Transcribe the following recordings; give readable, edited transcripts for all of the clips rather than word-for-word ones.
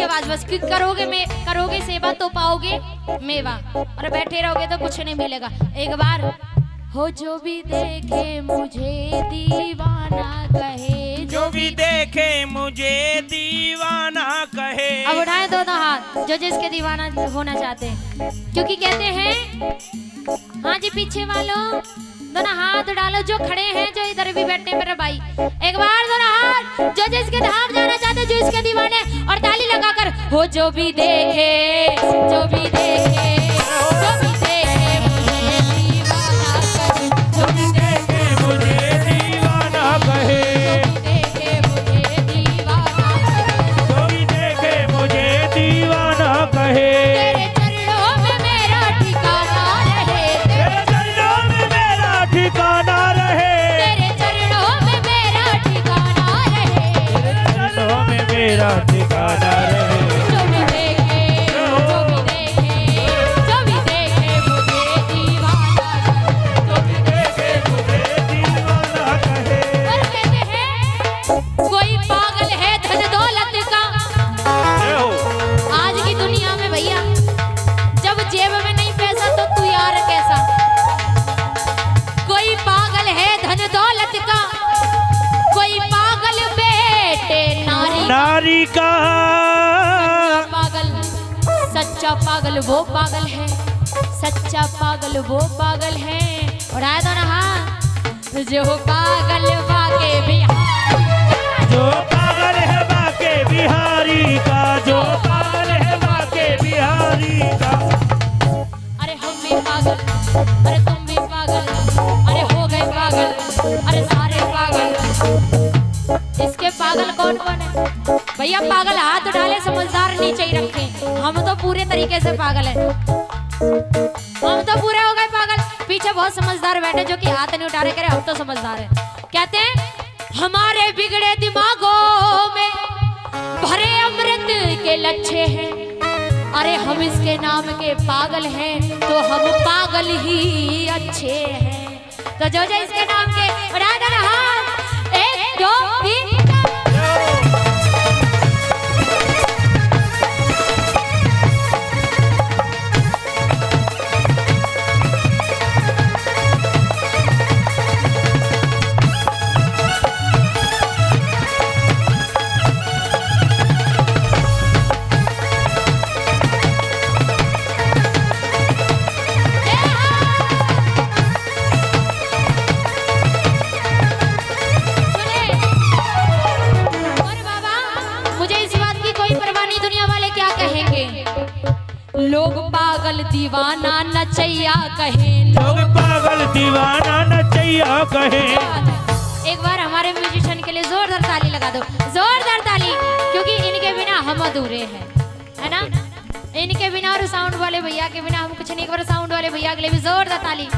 आवाज बस कि करोगे सेवा तो पाओगे मेवा, और बैठे रहोगे तो कुछ नहीं मिलेगा। एक बार हो जो भी देखे मुझे दीवाना कहे, जो भी देखे मुझे दीवाना कहे। अब उठाए दोनों हाथ जो जिसके दीवाना होना चाहते हैं, क्योंकि कहते हैं हाँ जी पीछे वालों दोनों हाथ डालो, जो खड़े हैं जो इधर भी बैठे मेरे भाई, एक बार दोनों हाथ जो जिसके धाम जाना चाहते, जो इसके दीवाने, और ताली लगाकर हो जो भी देखे, जो भी देखे, जो भी देखे मुझे दीवाना कहे, जो भी देखे मुझे दीवाना कहे, जो भी देखे मुझे दीवाना कहे, तेरे चरणों में मेरा ठिकाना रहे, तेरे चरणों में मेरा ठिकाना रहे, तेरे चरणों में मेरा ठिकाना रहे, तेरे चरणों में मेरा ठिकाना रहे। जो भी देखे, जो भी देखे, जो भी देखे मुझे दीवाना कहे, जो भी देखे मुझे दीवाना कहे। और कहते हैं कोई पागल है धन दौलत का। आज की दुनिया में भैया जब जेब में नहीं पैसा तो तू यार कैसा। कोई पागल है धन दौलत का, कोई पागल बेटे नारी का। पागल सच्चा पागल वो पागल है, सच्चा पागल वो पागल है। और आया था ना हाँ जो पागल वाके बिहारी, जो पागल है बाके बिहारी का, जो पागल है बाके बिहारी का। अरे हम भी पागल, अरे तुम भी पागल, अरे हो गए पागल, अरे सारे पागल। इसके पागल कौन कौन है भैया? पागल हाथ उठाले, समझदार नीचे ही रखे। हम तो पूरे तरीके से पागल है, हम तो पूरे हो गए पागल। पीछे बहुत समझदार बैठे जो कि हाथ नहीं उठा रहे, कह रहे हम तो समझदार है। कहते हैं हमारे बिगड़े दिमागों में भरे अमृत के लच्छे हैं, अरे हम इसके नाम के पागल हैं तो हम पागल ही अच्छे हैं। तो जो जो इसके नाम के उड़ा देना हाथ, एक दो तीन। लोग पागल दीवाना नचैया कहे, लोग पागल दीवाना नचैया कहे। एक बार हमारे म्यूजिशियन के लिए जोरदार ताली लगा दो, जोरदार ताली, क्योंकि इनके बिना हम अधूरे हैं, है ना? इनके बिना और साउंड वाले भैया के बिना हम कुछ नहीं। एक बार साउंड वाले भैया के लिए भी जोरदार ताली।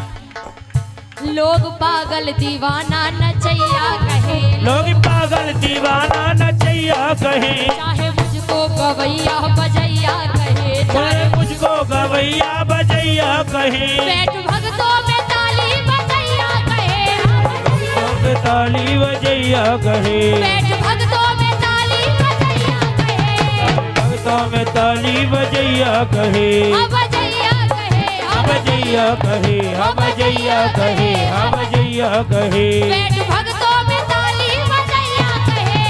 लोग पागल दीवाना नचैया कहे, लोग पागल दीवाना नचैया कहे। चाहे मुझको गवैया बजैया कहे, चाहे मुझको गवैया बजैया कहे। बैठ भगतों में ताली बजैया कहे, ताली बजैया कहे। बैठ भगतों में ताली बजैया कहे, भगतों में ताली बजैया कहे। बजैया कहे, बजैया कहे, बजैया कहे, बजैया कहे। बैठ भगतों में ताली बजैया कहे,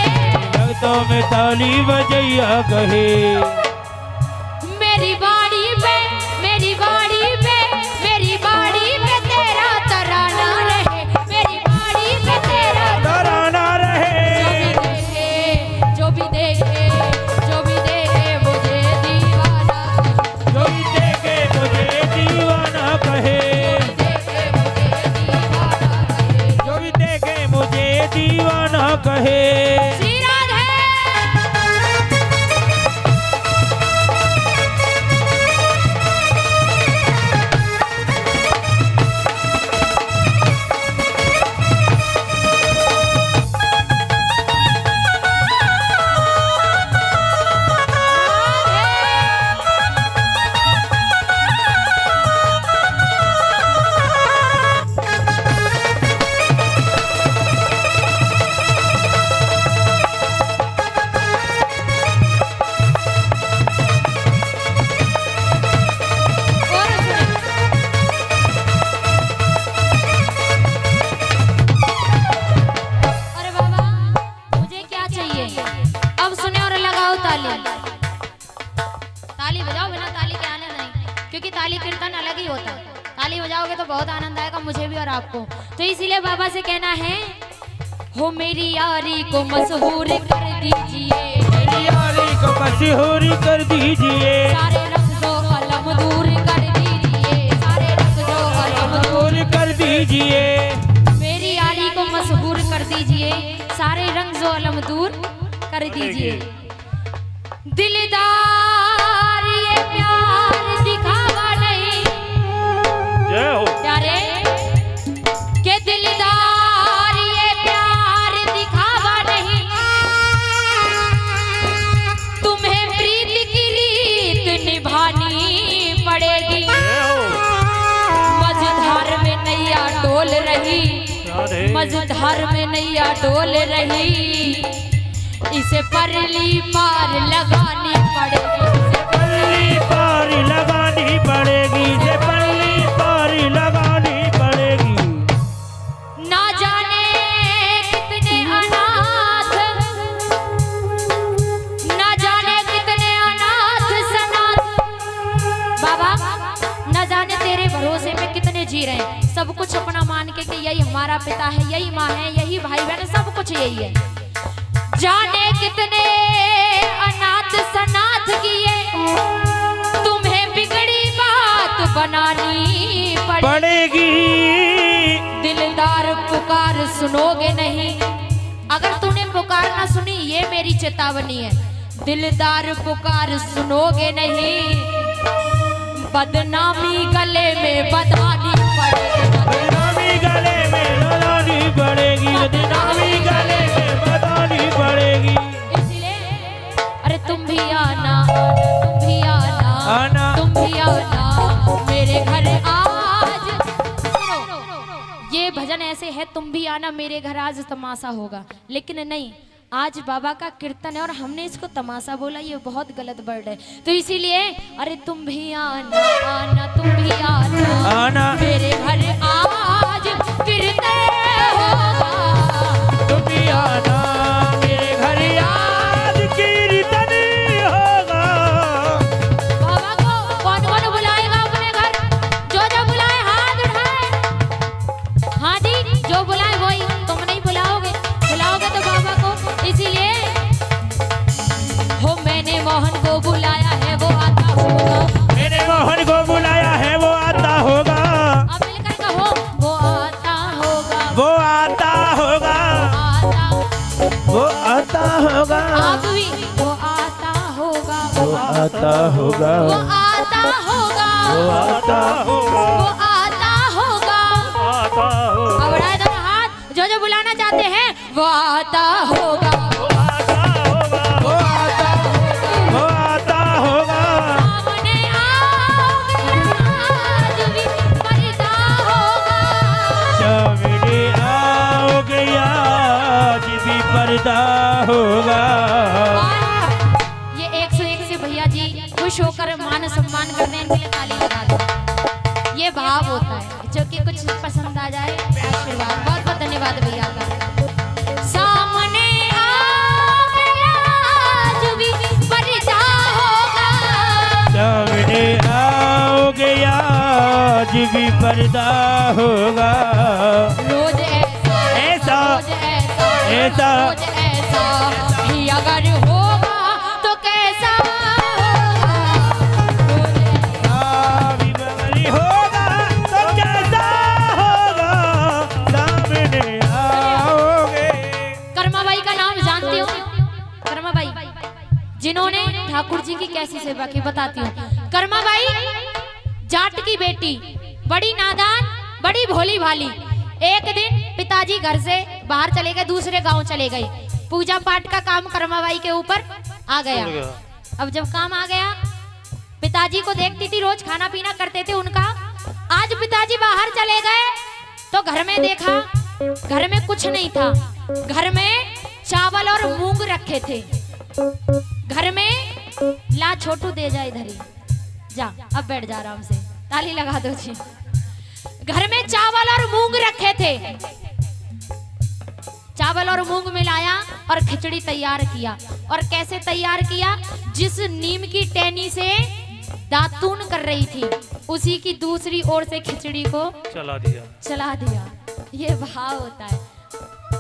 भगतों में ताली बजैया कहे। मेरी बाड़ी पे, मेरी बाड़ी पे, मेरी बाड़ी पे तेरा तराना रहे, मेरी बाड़ी पे तेरा तराना रहे। जो भी देखे, जो भी देखे मुझे दीवाना, जो भी देखे मुझे दीवाना कहे, जो भी देखे मुझे दीवाना कहे। श्री राधे। ताली बजाओगे तो बहुत आनंद आएगा मुझे भी और आपको। तो इसीलिए बाबा से कहना है, हो मेरी यारी को मशहूर कर दीजिए, मेरी यारी को मशहूर कर दीजिए, सारे रंगो अलम दूर कर दीजिए, सारे रंगो अलम दूर कर दीजिए, मेरी यारी को मशहूर कर दीजिए, सारे रंग जो अलम दूर कर दीजिए। दिलदार ये प्यार दिखावा नहीं, जय हो प्यारे के दिलदार ये प्यार दिखावा नहीं, तुम्हें प्रीत की रीत निभानी पड़ेगी। मझधार में नैया डोल रही, मझधार में नैया डोल रही, इसे परली पार लगानी पड़ेगी, इसे परली पार लगानी पड़ेगी, इसे परली पार लगानी पड़ेगी। ना जाने कितने अनाथ, ना जाने कितने अनाथ सनाथ, बाबा ना जाने तेरे भरोसे में कितने जी रहे हैं, सब कुछ अपना मान के कि यही हमारा पिता है, यही माँ है, यही भाई बहन, सब कुछ यही है। जाने कितने अनाथ सनाथ किए, तुम्हें बिगड़ी बात बनानी पड़ेगी। दिलदार पुकार सुनोगे नहीं, अगर तूने पुकार ना सुनी ये मेरी चेतावनी है, दिलदार पुकार सुनोगे नहीं, बदनामी गले में बधानी पड़ेगी, बदनामी गले में बधानी पड़ेगी, बदनामी गले में बधानी पड़ेगी। इसलिए अरे तुम भी आना, तुम भी आना, आना। तुम भी आना मेरे घर आज। सुनो, ये भजन ऐसे है, तुम भी आना मेरे घर आज तमाशा होगा, लेकिन नहीं, आज बाबा का कीर्तन है और हमने इसको तमाशा बोला, ये बहुत गलत वर्ड है। तो इसीलिए अरे तुम भी आना, आना तुम भी आना, आना मेरे घर आज कीर्तन होगा, तुम भी आना मेरे घर आज कीर्तन होगा। बाबा को कौन कौन बुलाएगा अपने घर? जो जो बुलाए हाथ उठाए। हाँ जी, जो बुलाए वही, तुम नहीं बुलाओगे, बुलाओगे तो बाबा को। इसीलिए हो मैंने मोहन को बुलाया है वो आता होगा, मैंने मोहन को बुलाया है वो आता होगा, अब मिलकर कहो वो आता होगा, वो आता होगा, आता, वो आता होगा, आप भी वो आता होगा, वो आता होगा, वो आता होगा, वो आता होगा, वो आता होगा, आता होगा, अब बढ़ाए दोनों हाथ, जो जो बुलाना चाहते हैं वो आता होगा, वो आता होगा, वो आता होगा, वो आता होगा। सामने आज भी पर्दा होगा, सामने आओगे आज भी पर्दा होगा। और ये 101 से भैया जी खुश होकर मान सम्मान करने के लिए ताली लगा दो, ये भाव होता है, जो कि कुछ पसंद आ जाए आशीर्वाद। बहुत बहुत धन्यवाद भैया का। सामने आज भी पर्दा होगा, सामने आओगे आज भी पर्दा होगा। रोज ऐसा, रोज ऐसा, रोज ऐसा ही अगर होगा तो कैसा होगा, रोज भी बगली होगा तो कैसा होगा, सामने आओगे। कर्माबाई का नाम जानते हो? कर्माबाई जिन्होंने ठाकुर जी की कैसी सेवा की बताती हूँ। कर्माबाई जाट की बेटी, बड़ी नादान, बड़ी भोली भाली। एक दिन पिताजी घर से बाहर चले गए, दूसरे गांव चले गए, पूजा पाठ का काम कर्माबाई के ऊपर आ गया। अब जब काम आ गया, पिताजी को देखती थी, रोज खाना पीना करते थे उनका। आज पिताजी बाहर चले गए तो घर में देखा, घर में कुछ नहीं था, घर में चावल और मूंग रखे थे। घर में ला छोटू दे जा इधर ही जा, अब बैठ जा आराम से, ताली लगा दो जी। घर में चावल और मूंग रखे थे, चावल और मूंग मिलाया और खिचड़ी तैयार किया। और कैसे तैयार किया? जिस नीम की टहनी से दातून कर रही थी, उसी की दूसरी ओर से खिचड़ी को चला दिया। ये भाव होता है।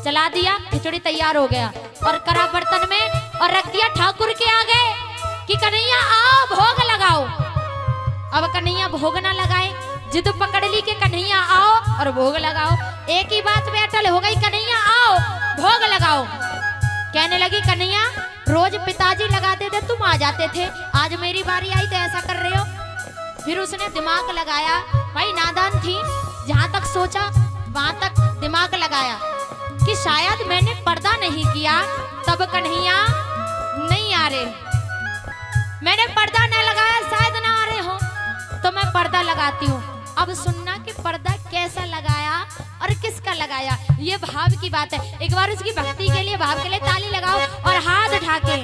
चला दिया, खिचड़ी तैयार हो गया और करा बर्तन में और रख दिया ठाकुर के आगे कि कन्हैया आओ भोग लगाओ। अब कन्हैया भोग ना लगाए, जिद पकड़ ली कि कन्हैया आओ और भोग लगाओ। एक ही बात में अटल हो गई, कन्हैया आओ भोग लगाओ। कहने लगी कन्हैया रोज पिताजी लगाते थे, तुम आ जाते थे, आज मेरी बारी आई तो ऐसा कर रहे हो। फिर उसने दिमाग लगाया, भाई नादान थी, जहां तक सोचा वहां तक दिमाग लगाया कि शायद मैंने पर्दा नहीं किया तब कन्हैया नहीं आ रहे, मैंने पर्दा न लगाया शायद ना आ रहे हो, तो मैं पर्दा लगाती हूँ। अब सुनना कि पर्दा कैसा लगाया और किसका लगाया, ये भाव की बात है। एक बार उसकी भक्ति के लिए, भाव के लिए ताली लगाओ और हाथ उठा के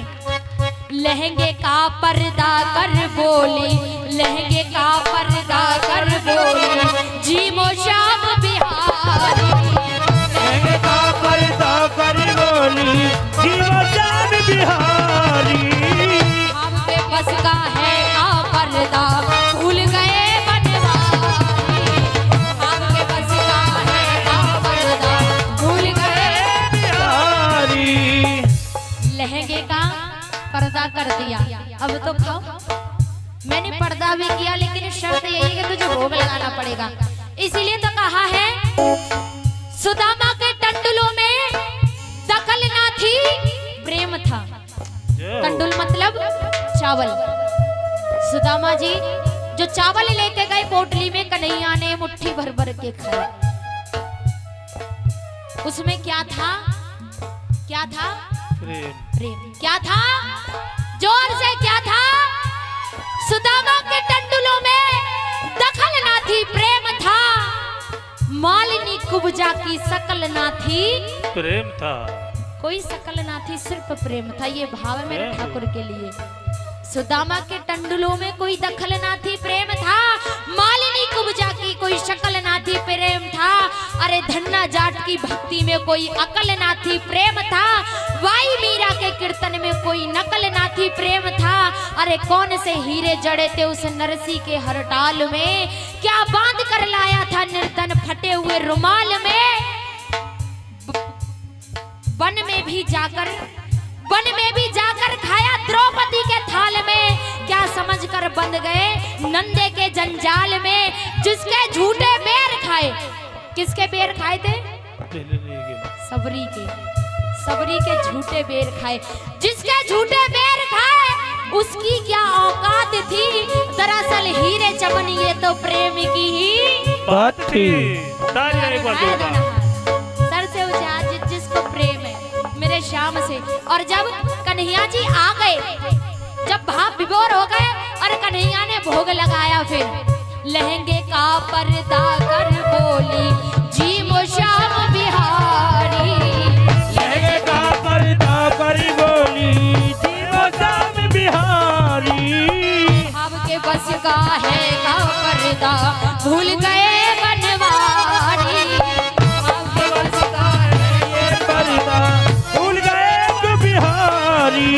लहंगे का पर्दा कर बोली, लहंगे का पर्दा कर बोली, जी मो श्याम बिहारी। लहंगे का पर्दा कर बोली, जी मो श्याम बिहारी। आपके बस का है का पर्दा, भूल गए बनवारी। आपके बस का है का पर्दा, भूल गए बिहारी। लहंगे का पर्दा कर दिया, अब तो खाओ। मैंने पर्दा भी किया लेकिन शर्त यही है कि तुझे भोग लगाना पड़ेगा। इसीलिए तो कहा है सुदामा के टंडुलों में दखल ना थी, प्रेम था। टंडुल मतलब चावल। सुदामा जी जो चावल लेके गए पोटली में, कन्हैया ने मुट्ठी भर भर के खाए। उसमें क्या था? क्या था? प्रेम। क्या था? जोर से क्या था? सुदामा के टंडुलों में दखल ना थी, प्रेम था। मालिनी कुब्जा की शकल ना थी, प्रेम था। कोई शकल ना थी, सिर्फ प्रेम था। ये भाव है मेरे ठाकुर के लिए। सुदामा के टंडुलों में कोई दखल ना थी, प्रेम था। मालिनी कुब्जा की कोई शकल ना थी, प्रेम था। अरे धन्ना जाट की भक्ति में कोई अकल ना थी, प्रेम था। वाई मीरा के कीर्तन में कोई नकल ना थी, प्रेम था। अरे कौन से हीरे जड़े थे उस नरसी के हरटाल में, क्या बांध कर लाया था निर्धन फटे हुए रुमाल में। वन में भी जाकर खाया द्रौपदी के थाल में, क्या समझकर बंध गए नंदे के जंजाल में। जिसके झूठे बेर खाए, किसके बेर खाए थे? सबरी के झूठे बेर खाए। जिसके झूठे बेर खाए उसकी क्या औकात थी, दरअसल हीरे चमन ये तो प्रेम की ही बात थी। तालियां एक बार जोरदार। सर से ऊंचा जिसको प्रेम है मेरे श्याम से। और जब कन्हैया जी आ गए, जब भाव विभोर हो गए और कन्हैया ने भोग लगाया, फिर लहंगे का पर्दा कर बोली, जी मो श्याम बिहारी। लहंगे का पर्दा कर बोली, जी मो श्याम बिहारी। आपके बस का है का पर्दा, भूल गए बनवारी। आपके बस का है ये पर्दा, भूल गए बिहारी।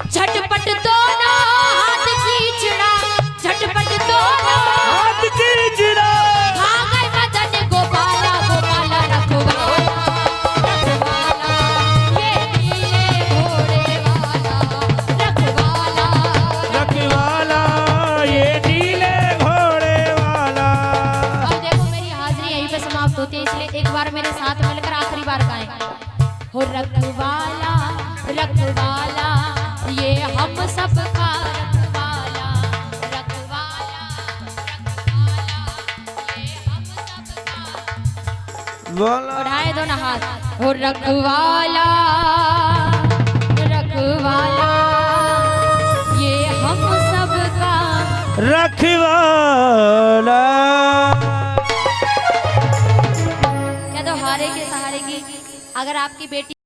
झटपट दोनों हाथ खींचड़ा, झटपट दोनों हाथ की जिरा। भागे मदन गोपाला, गोपाला रखवाला, रखवाला ये नीले घोड़े वाला, रखवाला, रखवाला ये नीले घोड़े वाला। अब देखो मेरी हाजिरी यहीं पे समाप्त होती है, इसलिए एक बार मेरे साथ मिलकर आखिरी बार गाएं। हो रखवाला, रखवाला ये हम सब का रखवाला, रखवाला, रखवाला ये हम सब का। उठाए दो ना हाथ। हो रखवाला, रखवाला ये हम सब का रखवाला। क्या तो हारे के सहारे की। अगर आपकी बेटी